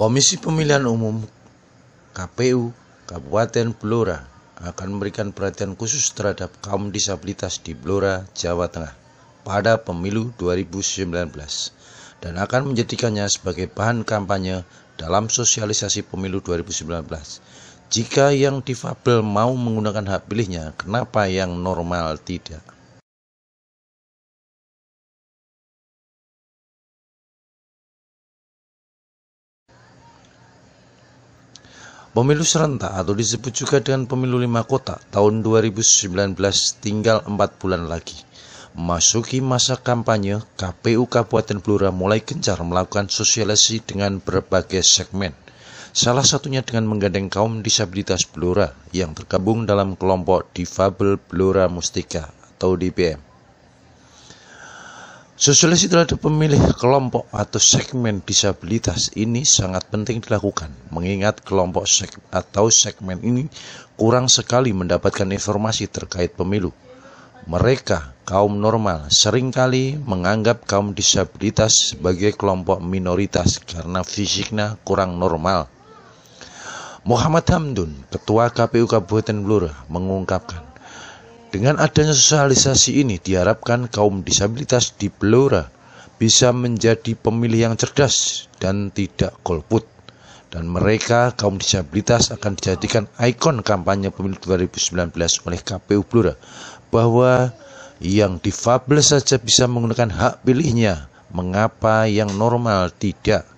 Komisi Pemilihan Umum (KPU) Kabupaten Blora akan memberikan perhatian khusus terhadap kaum disabilitas di Blora, Jawa Tengah pada pemilu 2019 dan akan menjadikannya sebagai bahan kampanye dalam sosialisasi pemilu 2019. Jika yang difabel mau menggunakan hak pilihnya, kenapa yang normal tidak? Pemilu serentak atau disebut juga dengan pemilu 5 kotak tahun 2019 tinggal 4 bulan lagi. Memasuki masa kampanye, KPU Kabupaten Blora mulai gencar melakukan sosialisasi dengan berbagai segmen. Salah satunya dengan menggandeng kaum disabilitas Blora yang tergabung dalam kelompok Difabel Blora Mustika atau DBM. Sosialisasi terhadap pemilih kelompok atau segmen disabilitas ini sangat penting dilakukan, mengingat kelompok segmen ini kurang sekali mendapatkan informasi terkait pemilu. Mereka, kaum normal, seringkali menganggap kaum disabilitas sebagai kelompok minoritas karena fisiknya kurang normal. Muhammad Hamdun, Ketua KPU Kabupaten Blora, mengungkapkan, dengan adanya sosialisasi ini diharapkan kaum disabilitas di Blora bisa menjadi pemilih yang cerdas dan tidak golput. Dan mereka, kaum disabilitas, akan dijadikan ikon kampanye pemilu 2019 oleh KPU Blora, bahwa yang difabel saja bisa menggunakan hak pilihnya, mengapa yang normal tidak?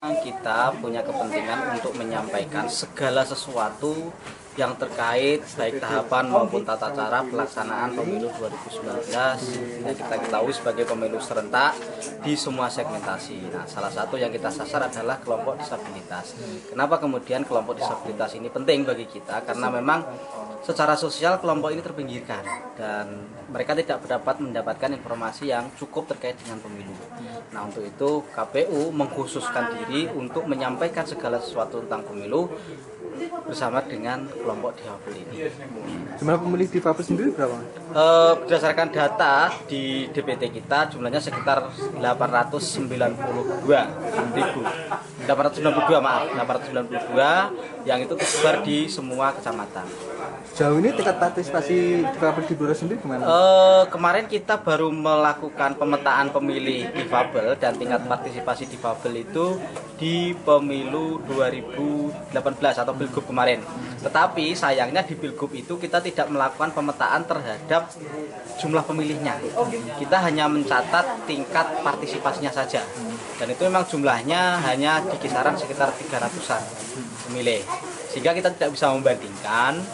Kita punya kepentingan untuk menyampaikan segala sesuatu yang terkait baik tahapan maupun tata cara pelaksanaan pemilu 2019 yang kita ketahui sebagai pemilu serentak di semua segmentasi. Nah, salah satu yang kita sasar adalah kelompok disabilitas. Kenapa kemudian kelompok disabilitas ini penting bagi kita? Karena memang secara sosial kelompok ini terpinggirkan dan mereka tidak dapat mendapatkan informasi yang cukup terkait dengan pemilu. Nah, untuk itu KPU mengkhususkan diri untuk menyampaikan segala sesuatu tentang pemilu bersama dengan kelompok difabel ini. Jumlah pemilih difabel sendiri berapa? Berdasarkan data di DPT kita jumlahnya sekitar 892 yang itu tersebar di semua kecamatan. Jauh ini tingkat partisipasi difabel di Blora sendiri gimana? Kemarin kita baru melakukan pemetaan pemilih difabel dan tingkat partisipasi difabel itu di pemilu 2018 atau Pilgub kemarin. Tetapi sayangnya di Pilgub itu kita tidak melakukan pemetaan terhadap jumlah pemilihnya. Kita hanya mencatat tingkat partisipasinya saja. Dan itu memang jumlahnya hanya di kisaran sekitar 300-an pemilih. Sehingga kita tidak bisa membandingkan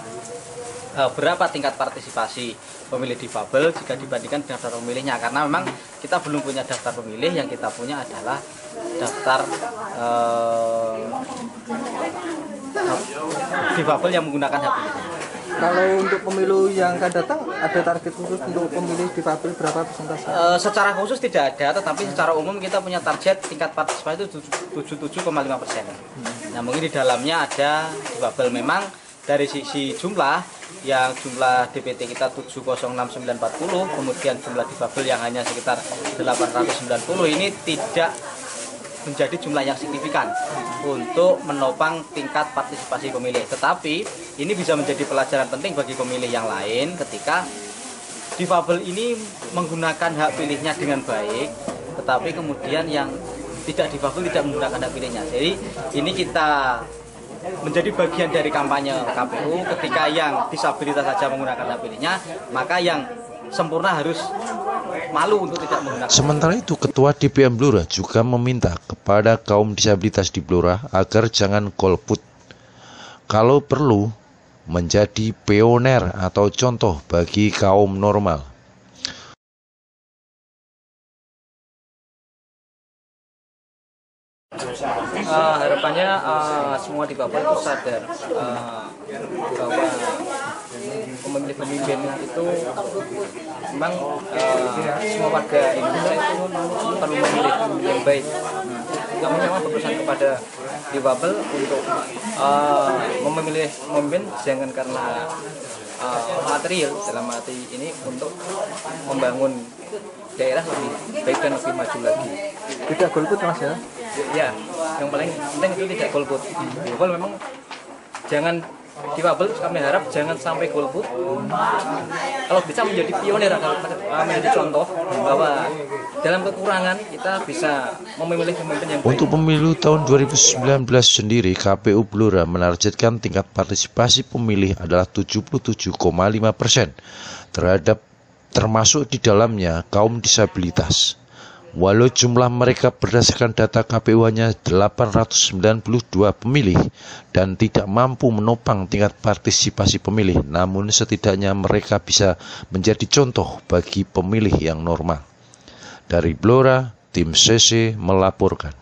berapa tingkat partisipasi pemilih difabel jika dibandingkan daftar pemilihnya, karena memang kita belum punya daftar pemilih. Yang kita punya adalah daftar difabel yang menggunakan hak pilih. Kalau untuk pemilu yang akan datang ada target khusus untuk pemilih difabel berapa persentase? Secara khusus tidak ada, tetapi secara umum kita punya target tingkat partisipasi itu 77,5%. Nah, mungkin di dalamnya ada difabel. Memang dari sisi jumlah DPT kita 706940, kemudian jumlah difabel yang hanya sekitar 890 ini tidak menjadi jumlah yang signifikan untuk menopang tingkat partisipasi pemilih. Tetapi ini bisa menjadi pelajaran penting bagi pemilih yang lain ketika difabel ini menggunakan hak pilihnya dengan baik, tetapi kemudian yang tidak difabel tidak menggunakan hak pilihnya. Jadi ini kita menjadi bagian dari kampanye KPU. Ketika yang disabilitas saja menggunakan hak pilihnya, maka yang sempurna harus malu untuk tidak menggunakan. Sementara itu, Ketua DPM Blora juga meminta kepada kaum disabilitas di Blora agar jangan golput. Kalau perlu, menjadi pioner atau contoh bagi kaum normal. Harapannya semua difabel itu sadar bahwa pemilih-pemimpin itu memang semua warga Indonesia itu perlu memilih yang baik. Juga memang berpesan kepada difabel untuk memilih pemimpin jangan karena material, dalam arti ini untuk membangun daerah lebih baik dan lebih maju lagi. Tidak golput Mas ya? Ya, yang paling penting itu tidak golput. Golput memang jangan difabel, kami harap jangan sampai golput. Kalau bisa menjadi pionir, kalau menjadi contoh bahwa dalam kekurangan kita bisa memilih pemimpin yang baik. Untuk pemilu tahun 2019 sendiri, KPU Blora menargetkan tingkat partisipasi pemilih adalah 77,5%, termasuk di dalamnya kaum disabilitas. Walau jumlah mereka berdasarkan data KPU hanya 892 pemilih dan tidak mampu menopang tingkat partisipasi pemilih, namun setidaknya mereka bisa menjadi contoh bagi pemilih yang normal. Dari Blora, tim CC melaporkan.